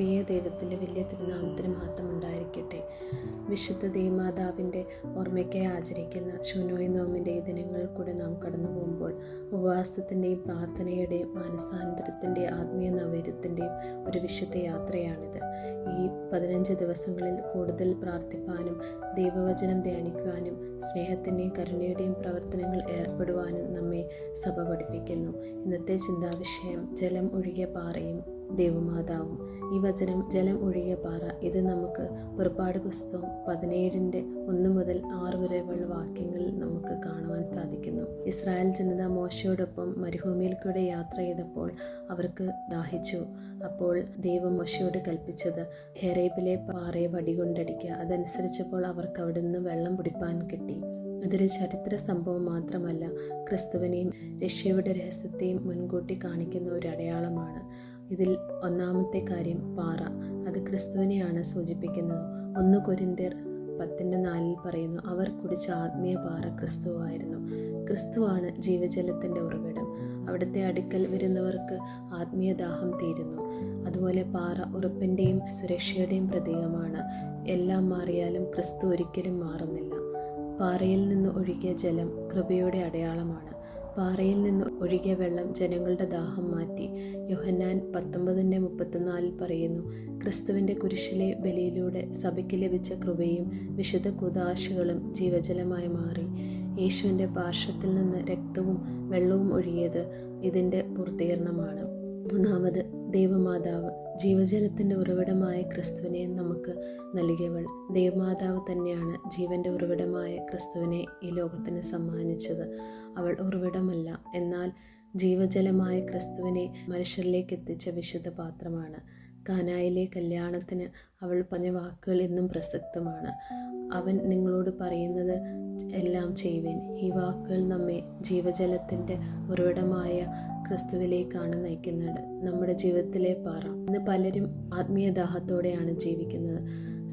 ത്രിയേക ദൈവത്തിൻ്റെ വലിയ തിരുനാമത്തിന് മഹത്വം ഉണ്ടായിരിക്കട്ടെ. വിശുദ്ധ ദൈവമാതാവിൻ്റെ ഓർമ്മയ്ക്കായി ആചരിക്കുന്ന ശൂനോയ് നോമ്പിൻ്റെ ഈ ദിനങ്ങളിൽ കൂടെ നാം കടന്നു പോകുമ്പോൾ ഉപവാസത്തിൻ്റെയും പ്രാർത്ഥനയുടെയും മാനസാന്തരത്തിൻ്റെയും ആത്മീയ നവീര്യത്തിൻ്റെയും ഒരു വിശുദ്ധ യാത്രയാണിത്. ഈ 15 ദിവസങ്ങളിൽ കൂടുതൽ പ്രാർത്ഥിപ്പാനും ദൈവവചനം ധ്യാനിക്കുവാനും സ്നേഹത്തിൻ്റെയും കരുണയുടെയും പ്രവർത്തനങ്ങൾ ഏർപ്പെടുവാനും നമ്മെ സഭ പഠിപ്പിക്കുന്നു. ഇന്നത്തെ ചിന്താവിഷയം ജലം ഒഴുകിയ പാറയും ദൈവമാതാവും. ഈ വചനം ജലം ഒഴുകിയ പാറ, ഇത് നമുക്ക് പുറപ്പാട് പുസ്തകം 17:1 മുതൽ 6 വരെയുള്ള വാക്യങ്ങളിൽ നമുക്ക് കാണുവാൻ സാധിക്കുന്നു. ഇസ്രായേൽ ജനത മോശയോടൊപ്പം മരുഭൂമിയിൽ കൂടെ യാത്ര ചെയ്തപ്പോൾ അവർക്ക് ദാഹിച്ചു. അപ്പോൾ ദൈവം മോശയോട് കൽപ്പിച്ചത് ഹെറേബിലെ പാറയെ വടികൊണ്ടടിക്കുക. അതനുസരിച്ചപ്പോൾ അവർക്ക് അവിടെ നിന്ന് വെള്ളം കുടിപ്പാൻ കിട്ടി. ഇതൊരു ചരിത്ര സംഭവം മാത്രമല്ല, ക്രിസ്തുവിനെയും രക്ഷയുടെ രഹസ്യത്തെയും മുൻകൂട്ടി കാണിക്കുന്ന ഒരു അടയാളമാണ്. ഇതിൽ ഒന്നാമത്തെ കാര്യം പാറ, അത് ക്രിസ്തുവിനെയാണ് സൂചിപ്പിക്കുന്നത്. 1 കൊരിന്ത്യർ 10:4 പറയുന്നു, അവർ കുടിച്ച ആത്മീയ പാറ ക്രിസ്തുവായിരുന്നു. ക്രിസ്തുവാണ് ജീവജലത്തിൻ്റെ ഉറവിടം. അവിടുത്തെ അടുക്കൽ വരുന്നവർക്ക് ആത്മീയ ദാഹം തീരുന്നു. അതുപോലെ പാറ ഉറപ്പിൻ്റെയും സുരക്ഷയുടെയും പ്രതീകമാണ്. എല്ലാം മാറിയാലും ക്രിസ്തു ഒരിക്കലും മാറുന്നില്ല. പാറയിൽ നിന്ന് ഒഴുകിയ ജലം കൃപയുടെ അടയാളമാണ്. പാറയിൽ നിന്ന് ഒഴുകിയ വെള്ളം ജനങ്ങളുടെ ദാഹം മാറ്റി. യോഹന്നാൻ 19:34 പറയുന്നു, ക്രിസ്തുവിൻ്റെ കുരിശിലെ ബലിയിലൂടെ സഭയ്ക്ക് ലഭിച്ച കൃപയും വിശുദ്ധ കൂദാശകളും ജീവജലമായി മാറി. യേശുവിൻ്റെ പാർശ്വത്തിൽ നിന്ന് രക്തവും വെള്ളവും ഒഴുകിയത് ഇതിൻ്റെ പൂർത്തീകരണമാണ്. മൂന്നാമത് ദൈവമാതാവ്, ജീവജലത്തിൻ്റെ ഉറവിടമായ ക്രിസ്തുവിനെ നമുക്ക് നൽകിയവൾ. ദൈവമാതാവ് തന്നെയാണ് ജീവൻ്റെ ഉറവിടമായ ക്രിസ്തുവിനെ ഈ ലോകത്തിന് സമ്മാനിച്ചത്. അവൾ ഉറവിടമല്ല, എന്നാൽ ജീവജലമായ ക്രിസ്തുവിനെ മനുഷ്യരിലേക്ക് എത്തിച്ച വിശുദ്ധ പാത്രമാണ്. കാനായിലെ കല്യാണത്തിന് അവൾ പറഞ്ഞ വാക്കുകൾ ഇന്നും പ്രസക്തമാണ്. അവൻ നിങ്ങളോട് പറയുന്നത് എല്ലാം ചെയ്യുവിൻ. ഈ വാക്കുകൾ നമ്മെ ജീവജലത്തിൻ്റെ ഉറവിടമായ ക്രിസ്തുവിലേക്കാണ് നയിക്കുന്നത്, നമ്മുടെ ജീവിതത്തിലെ പാറ. ഇന്ന് പലരും ആത്മീയ ദാഹത്തോടെയാണ് ജീവിക്കുന്നത്.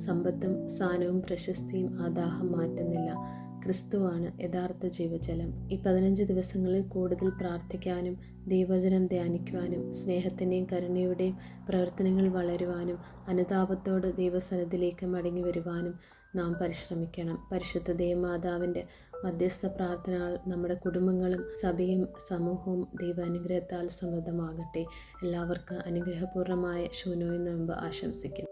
സമ്പത്തും സ്ഥാനവും പ്രശസ്തിയും ആ ദാഹം മാറ്റുന്നില്ല. ക്രിസ്തുവാണ് യഥാർത്ഥ ജീവജലം. ഈ 15 ദിവസങ്ങളിൽ കൂടുതൽ പ്രാർത്ഥിക്കാനും ദൈവവചനം ധ്യാനിക്കുവാനും സ്നേഹത്തിൻ്റെയും കരുണയുടെയും പ്രവർത്തനങ്ങൾ വളരുവാനും അനുതാപത്തോട് ദൈവസന്നിധിയിലേക്ക് മടങ്ങി വരുവാനും നാം പരിശ്രമിക്കണം. പരിശുദ്ധ ദൈവമാതാവിൻ്റെ മധ്യസ്ഥ പ്രാർത്ഥനകൾ നമ്മുടെ കുടുംബങ്ങളും സഭയും സമൂഹവും ദൈവാനുഗ്രഹത്താൽ സമൃദ്ധമാകട്ടെ. എല്ലാവർക്കും അനുഗ്രഹപൂർണ്ണമായ ശൂനോയ് നോമ്പ് ആശംസിക്കുന്നു.